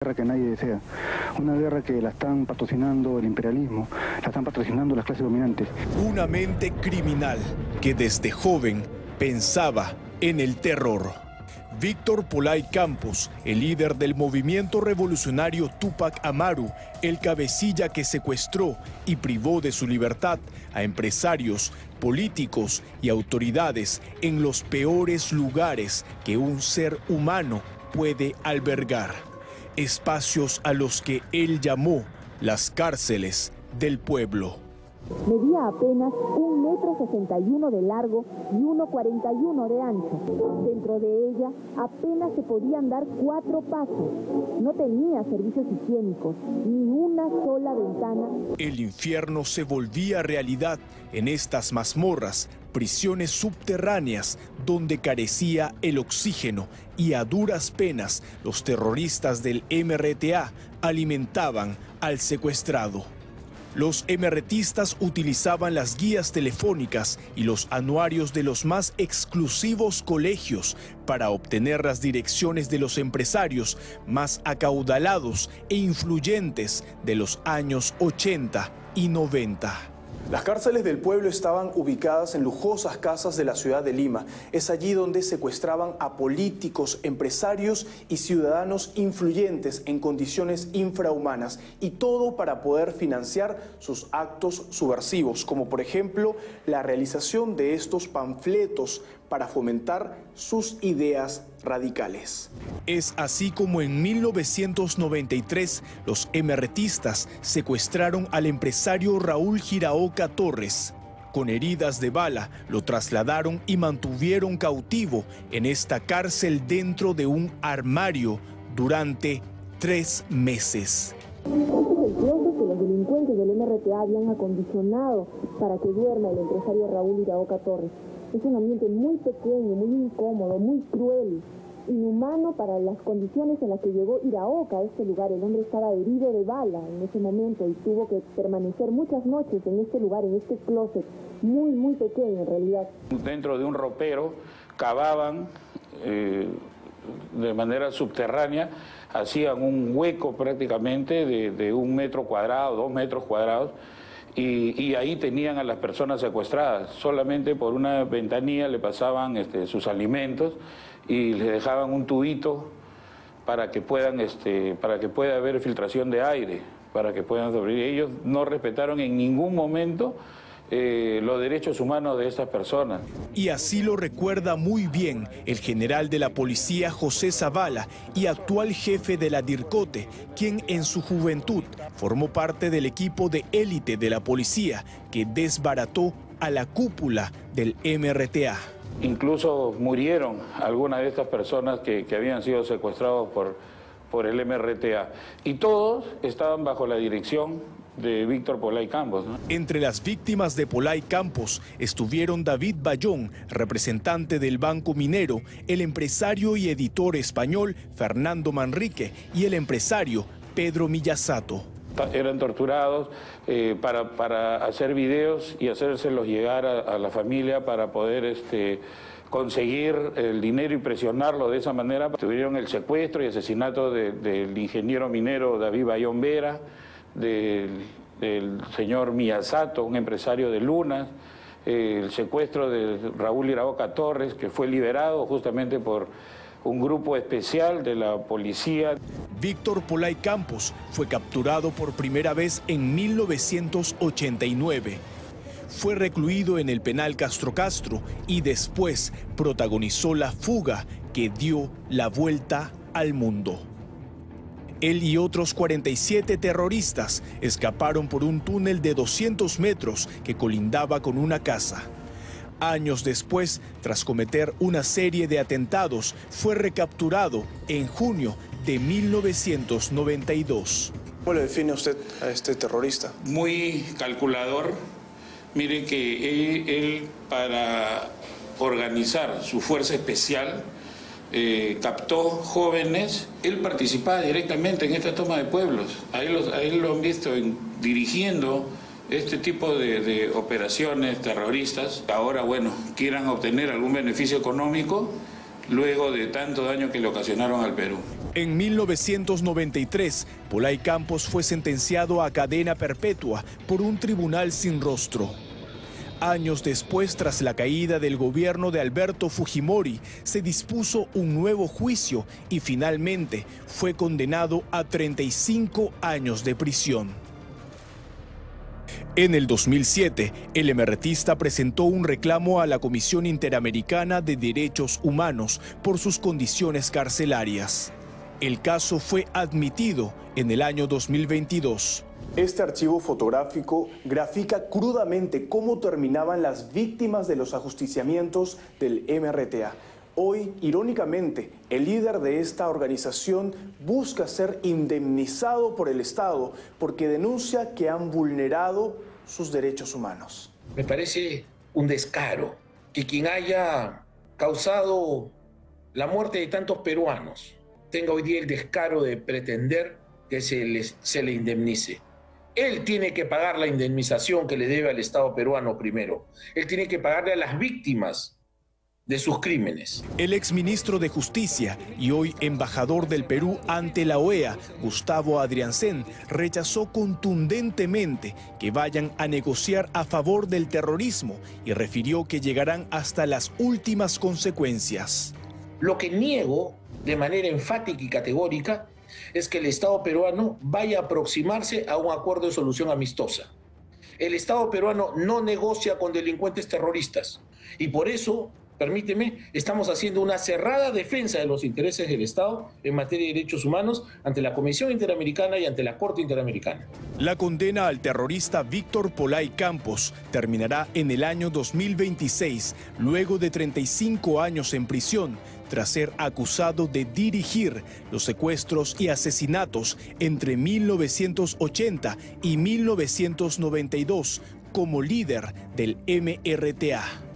Guerra que nadie desea, una guerra que la están patrocinando el imperialismo, la están patrocinando las clases dominantes. Una mente criminal que desde joven pensaba en el terror. Víctor Polay Campos, el líder del movimiento revolucionario Túpac Amaru, el cabecilla que secuestró y privó de su libertad a empresarios, políticos y autoridades en los peores lugares que un ser humano puede albergar. Espacios a los que él llamó las cárceles del pueblo. Medía apenas 1,61 m de largo y 1,41 de ancho. Dentro de ella apenas se podían dar 4 pasos. No tenía servicios higiénicos, ni una sola ventana. El infierno se volvía realidad en estas mazmorras, prisiones subterráneas donde carecía el oxígeno y a duras penas los terroristas del MRTA alimentaban al secuestrado. Los MRTistas utilizaban las guías telefónicas y los anuarios de los más exclusivos colegios para obtener las direcciones de los empresarios más acaudalados e influyentes de los años 80 y 90. Las cárceles del pueblo estaban ubicadas en lujosas casas de la ciudad de Lima. Es allí donde secuestraban a políticos, empresarios y ciudadanos influyentes en condiciones infrahumanas. Y todo para poder financiar sus actos subversivos, como por ejemplo la realización de estos panfletos para fomentar sus ideas radicales. Es así como en 1993 los MRTistas secuestraron al empresario Raúl Giraoka Torres. Con heridas de bala lo trasladaron y mantuvieron cautivo en esta cárcel dentro de un armario durante 3 meses. Este es el closet que los delincuentes del MRTA habían acondicionado para que duerma el empresario Raúl Giraoka Torres. Es un ambiente muy pequeño, muy incómodo, muy cruel, inhumano para las condiciones en las que llegó Giraoka a este lugar. El hombre estaba herido de bala en ese momento y tuvo que permanecer muchas noches en este lugar, en este closet, muy pequeño en realidad. Dentro de un ropero cavaban de manera subterránea, hacían un hueco prácticamente de 1 metro cuadrado, 2 metros cuadrados, y ahí tenían a las personas secuestradas. Solamente por una ventanilla le pasaban sus alimentos y les dejaban un tubito para que pueda haber filtración de aire, para que puedan sobrevivir. Ellos no respetaron en ningún momento los derechos humanos de estas personas. Y así lo recuerda muy bien el general de la policía José Zavala y actual jefe de la DIRCOTE, quien en su juventud formó parte del equipo de élite de la policía que desbarató a la cúpula del MRTA. Incluso murieron algunas de estas personas que habían sido secuestrados por el MRTA. Y todos estaban bajo la dirección de Víctor Polay Campos, ¿no? Entre las víctimas de Polay Campos estuvieron David Bayón, representante del Banco Minero, el empresario y editor español Fernando Manrique y el empresario Pedro Miyasato. Eran torturados para hacer videos y hacérselos llegar a la familia para poder conseguir el dinero y presionarlo de esa manera. Tuvieron el secuestro y asesinato del ingeniero minero David Bayón Vera, del señor Miyasato, un empresario de Lunas, el secuestro de Raúl Giraoka Torres, que fue liberado justamente por un grupo especial de la policía. Víctor Polay Campos fue capturado por primera vez en 1989. Fue recluido en el penal Castro Castro y después protagonizó la fuga que dio la vuelta al mundo. Él y otros 47 terroristas escaparon por un túnel de 200 metros que colindaba con una casa. Años después, tras cometer una serie de atentados, fue recapturado en junio de 1992. ¿Cómo le define usted a este terrorista? Muy calculador. Mire que él para organizar su fuerza especial, captó jóvenes. Él participaba directamente en esta toma de pueblos. A él lo han visto dirigiendo este tipo de operaciones terroristas. Ahora, bueno, quieran obtener algún beneficio económico luego de tanto daño que le ocasionaron al Perú. En 1993, Polay Campos fue sentenciado a cadena perpetua por un tribunal sin rostro. Años después, tras la caída del gobierno de Alberto Fujimori, se dispuso un nuevo juicio y finalmente fue condenado a 35 años de prisión. En el 2007, el emeretista presentó un reclamo a la Comisión Interamericana de Derechos Humanos por sus condiciones carcelarias. El caso fue admitido en el año 2022. Este archivo fotográfico grafica crudamente cómo terminaban las víctimas de los ajusticiamientos del MRTA. Hoy, irónicamente, el líder de esta organización busca ser indemnizado por el Estado porque denuncia que han vulnerado sus derechos humanos. Me parece un descaro que quien haya causado la muerte de tantos peruanos tenga hoy día el descaro de pretender que se le indemnice. Él tiene que pagar la indemnización que le debe al Estado peruano primero. Él tiene que pagarle a las víctimas de sus crímenes. El exministro de Justicia y hoy embajador del Perú ante la OEA, Gustavo Adriancén, rechazó contundentemente que vayan a negociar a favor del terrorismo y refirió que llegarán hasta las últimas consecuencias. Lo que niego de manera enfática y categórica es que el Estado peruano vaya a aproximarse a un acuerdo de solución amistosa. El Estado peruano no negocia con delincuentes terroristas y por eso, permíteme, estamos haciendo una cerrada defensa de los intereses del Estado en materia de derechos humanos ante la Comisión Interamericana y ante la Corte Interamericana. La condena al terrorista Víctor Polay Campos terminará en el año 2026, luego de 35 años en prisión, tras ser acusado de dirigir los secuestros y asesinatos entre 1980 y 1992 como líder del MRTA.